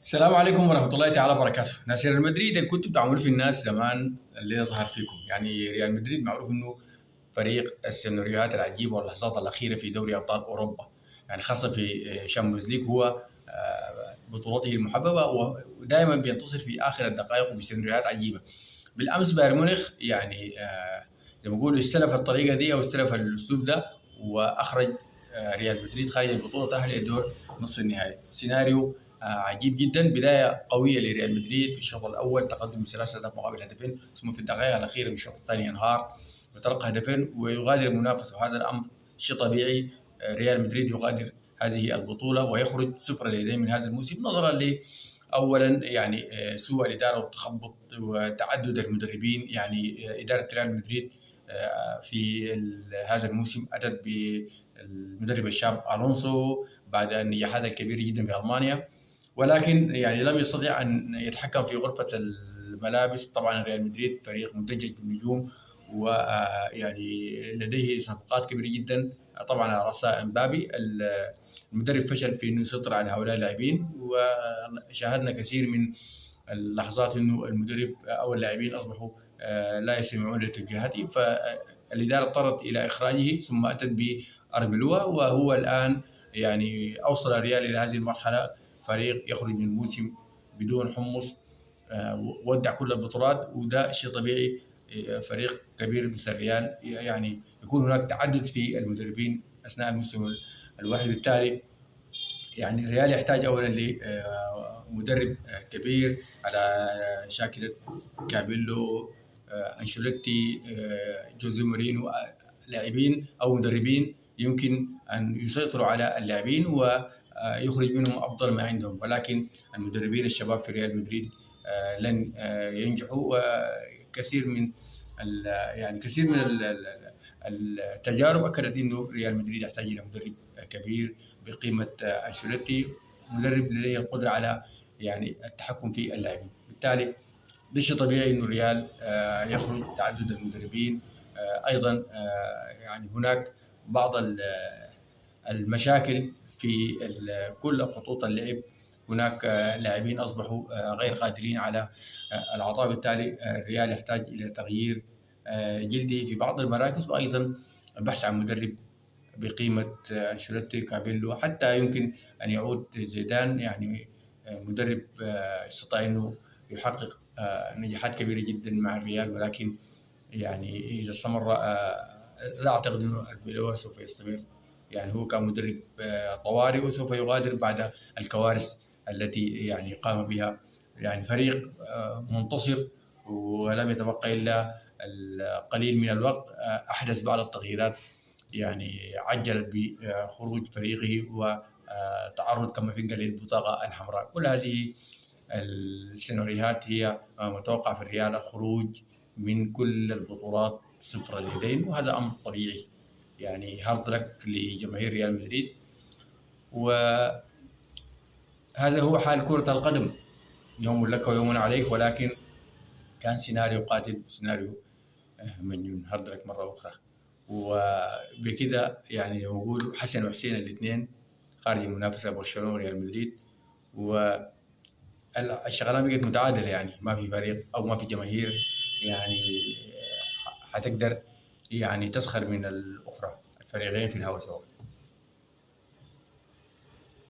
السلام عليكم ورحمة الله تعالى وبركاته. ناس ريال مدريد اللي كنتوا بتعملوا في الناس زمان اللي ظهر فيكم، يعني ريال مدريد معروف انه فريق السيناريوهات العجيبة واللحظات الأخيرة في دوري أبطال أوروبا، يعني خاصة في شامبيونز ليج هو بطولته المحببة ودائما بينتصر في آخر الدقائق وفي سيناريوهات عجيبة. بالأمس بايرن ميونخ يعني زي ما بيقولوا استلف الطريقة دي أو استلف الأسلوب ده وأخرج ريال مدريد خارج البطولة، تأهل إلى دور نصف النهائي. سيناريو عجيب جدا، بدايه قويه لريال مدريد في الشوط الاول، تقدم بثلاث اهداف مقابل هدفين، ثم في الدقائق الاخيره من الشوط الثاني ينهار وتلقى هدفين ويغادر المنافسه، وهذا الامر شيء طبيعي. ريال مدريد يغادر هذه البطوله ويخرج صفر اليدين من هذا الموسم، نظرا ل اولا يعني سوء الاداره والتخبط وتعدد المدربين. يعني اداره ريال مدريد في هذا الموسم اتت بالمدرب الشاب الونسو بعد النجاحات الكبيره جدا في المانيا، ولكن يعني لم يستطع ان يتحكم في غرفه الملابس. طبعا ريال مدريد فريق مدجج بالنجوم ويعني لديه صفقات كبيره جدا، طبعا على راسها امبابي. المدرب فشل في انه يسيطر على هؤلاء اللاعبين، وشاهدنا كثير من اللحظات انه المدرب او اللاعبين اصبحوا لا يستمعون لتوجيهاته، فالاداره اضطرت الى اخراجه ثم اتت باربيلوا، وهو الان يعني اوصل الريال الى هذه المرحله، فريق يخرج من الموسم بدون حمص، ودع كل البطولات، وده شيء طبيعي. فريق كبير مثل الريال يعني يكون هناك تعدد في المدربين اثناء الموسم الواحد، بالتالي يعني الريال يحتاج اولا لمدرب كبير على شاكله كابيلو، انشيلوتي، جوزيه مورينو، لاعبين او مدربين يمكن ان يسيطروا على اللاعبين ويخرج منهم افضل ما عندهم، ولكن المدربين الشباب في ريال مدريد لن ينجحوا. وكثير من يعني كثير من التجارب اكدت انه ريال مدريد يحتاج الى مدرب كبير بقيمه انشيلوتي، مدرب لديه القدره على يعني التحكم في اللاعبين. بالتالي ده شيء طبيعي انه الريال يخرج تعدد المدربين. ايضا يعني هناك بعض المشاكل في كل خطوط اللعب. هناك لاعبين اصبحوا غير قادرين على العطاء، بالتالي الريال يحتاج الى تغيير جلدي في بعض المراكز، وايضا البحث عن مدرب بقيمه انشيلوتي، كابيلو، حتى يمكن ان يعود زيدان، يعني مدرب استطاع انه يحقق نجاحات كبيره جدا مع الريال، ولكن يعني اذا استمر لا اعتقد انه البيلو سوف يستمر. يعني هو كان مدرب طوارئ وسوف يغادر بعد الكوارث التي يعني قام بها. يعني فريق منتصر ولم يتبقى الا القليل من الوقت، احدث بعض التغييرات، يعني عجل بخروج فريقه وتعرض كما في للبطاقه الحمراء. كل هذه السيناريوهات هي متوقع في الريال، الخروج من كل البطولات صفر اليدين، وهذا امر طبيعي. يعني هارد لك لجماهير ريال مدريد، وهذا هو حال كرة القدم، يوم لك ويوم عليك، ولكن كان سيناريو قاتل، سيناريو مجنون، هارد لك مرة أخرى. وبكده يعني نقول حسن وحسين الاثنين خارج المنافسة، برشلونة وريال مدريد، والشغلانة بقت متعادلة، يعني ما في فريق أو ما في جماهير يعني حتقدر يعني تسخر من الأخرى، الفريقين في الهوا سوا.